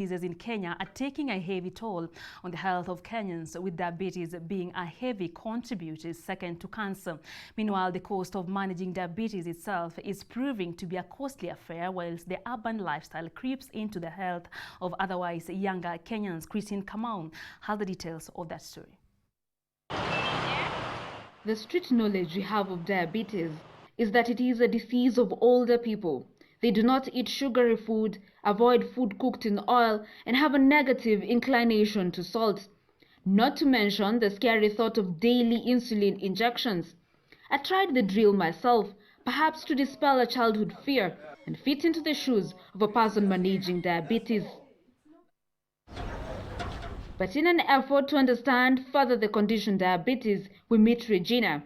Diseases in Kenya are taking a heavy toll on the health of Kenyans, with diabetes being a heavy contributor second to cancer. Meanwhile, the cost of managing diabetes itself is proving to be a costly affair, whilst the urban lifestyle creeps into the health of otherwise younger Kenyans. Christine Kamau has the details of that story. The street knowledge we have of diabetes is that it is a disease of older people. They do not eat sugary food, avoid food cooked in oil, and have a negative inclination to salt. Not to mention the scary thought of daily insulin injections. I tried the drill myself, perhaps to dispel a childhood fear and fit into the shoes of a person managing diabetes. But in an effort to understand further the condition diabetes, we meet Regina,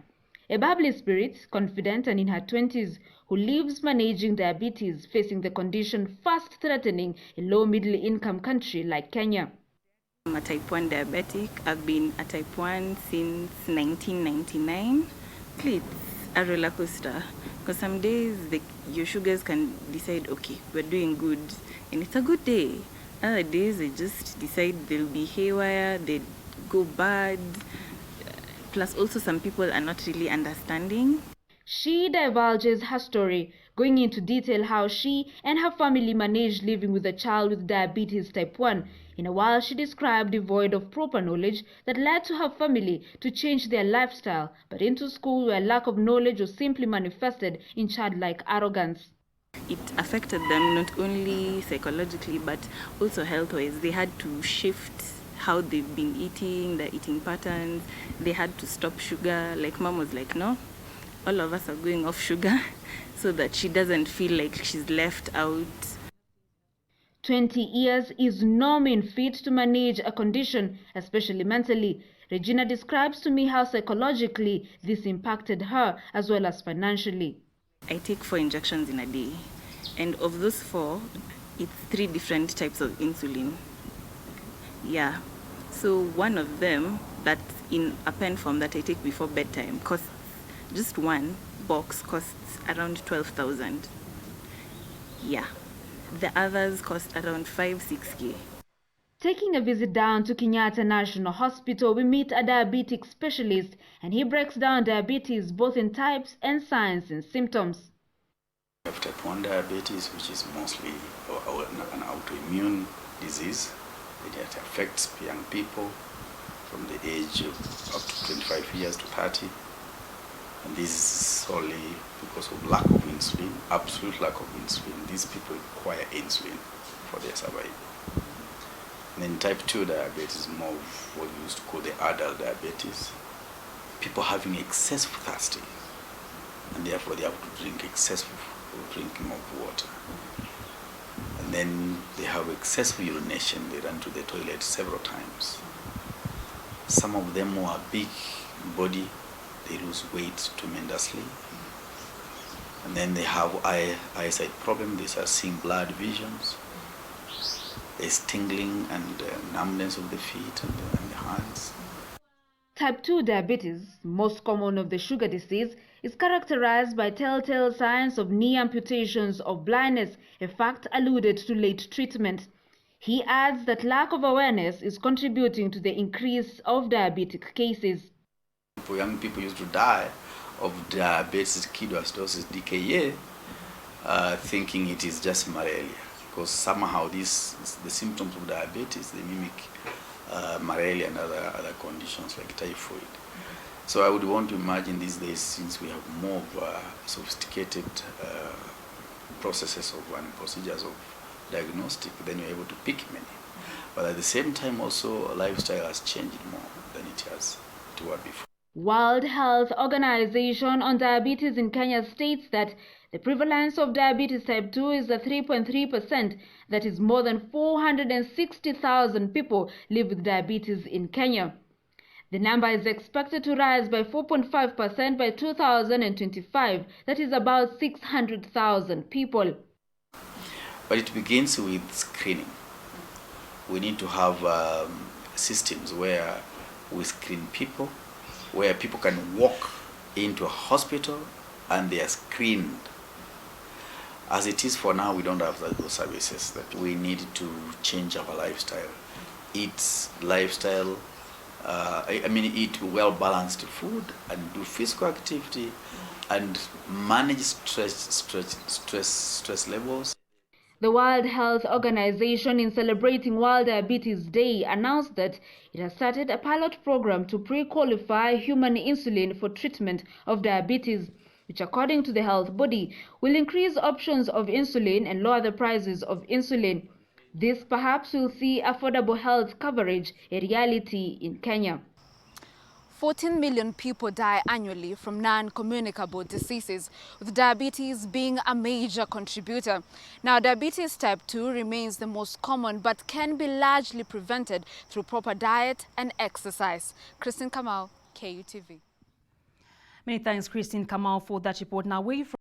a bubbly spirit, confident and in her 20s, who lives managing diabetes, facing the condition fast threatening a low-middle income country like Kenya. I'm a type 1 diabetic. I've been a type 1 since 1999. It's a roller coaster, because some days your sugars can decide, okay, we're doing good, and it's a good day. Other days they just decide they'll be haywire, they go bad. Plus also some people are not really understanding. She divulges her story, going into detail how she and her family managed living with a child with diabetes type 1 in a while she described devoid of proper knowledge that led to her family to change their lifestyle, but into school where lack of knowledge was simply manifested in childlike arrogance. It affected them not only psychologically but also health-wise. They had to shift how they've been eating, their eating patterns. They had to stop sugar. Like mom was like, no, all of us are going off sugar so that she doesn't feel like she's left out. 20 years is no mean feat to manage a condition, especially mentally. Regina describes to me how psychologically this impacted her as well as financially. I take 4 injections in a day, and of those 4, it's 3 different types of insulin. Yeah, so one of them that's in a pen form that I take before bedtime costs, just one box costs around 12,000. Yeah, the others cost around 5-6K. Taking a visit down to Kenyatta National Hospital, we meet a diabetic specialist, and he breaks down diabetes both in types and signs and symptoms. We have type 1 diabetes, which is mostly an autoimmune disease. It affects young people from the age of up to 25 years to 30. And this is solely because of lack of insulin, absolute lack of insulin. These people require insulin for their survival. And then type 2 diabetes is more of what we used to call the adult diabetes. People having excessive thirsty, and therefore they have to drink excessive drinking of water. And then they have excessive urination, they run to the toilet several times. Some of them who are big body, they lose weight tremendously. And then they have eyesight problems, they start seeing blurred visions. There's tingling and numbness of the feet and the hands. Type 2 diabetes, most common of the sugar disease, is characterized by telltale signs of knee amputations of blindness, a fact alluded to late treatment. He adds that lack of awareness is contributing to the increase of diabetic cases. Young people used to die of diabetes ketoacidosis, DKA, thinking it is just malaria, because somehow the symptoms of diabetes, they mimic malaria and other conditions like typhoid. So I would want to imagine these days, since we have more sophisticated processes and procedures of diagnostic, then you're able to pick many. But at the same time also, lifestyle has changed more than it were before. World Health Organization on diabetes in Kenya states that the prevalence of diabetes type 2 is at 3.3%. That is, more than 460,000 people live with diabetes in Kenya. The number is expected to rise by 4.5% by 2025. That is about 600,000 people. But it begins with screening. We need to have systems where we screen people, where people can walk into a hospital and they are screened. As it is for now, we don't have those services. That we need to change our lifestyle. Eat lifestyle. Eat well-balanced food and do physical activity and manage stress levels. The World Health Organization, in celebrating World Diabetes Day, announced that it has started a pilot program to pre-qualify human insulin for treatment of diabetes, which, according to the health body, will increase options of insulin and lower the prices of insulin. This perhaps will see affordable health coverage a reality in Kenya. 14 million people die annually from non-communicable diseases, with diabetes being a major contributor. Now, diabetes type 2 remains the most common but can be largely prevented through proper diet and exercise. Christine Kamau, KUTV. Many thanks, Christine Kamau, for that report. Now, away from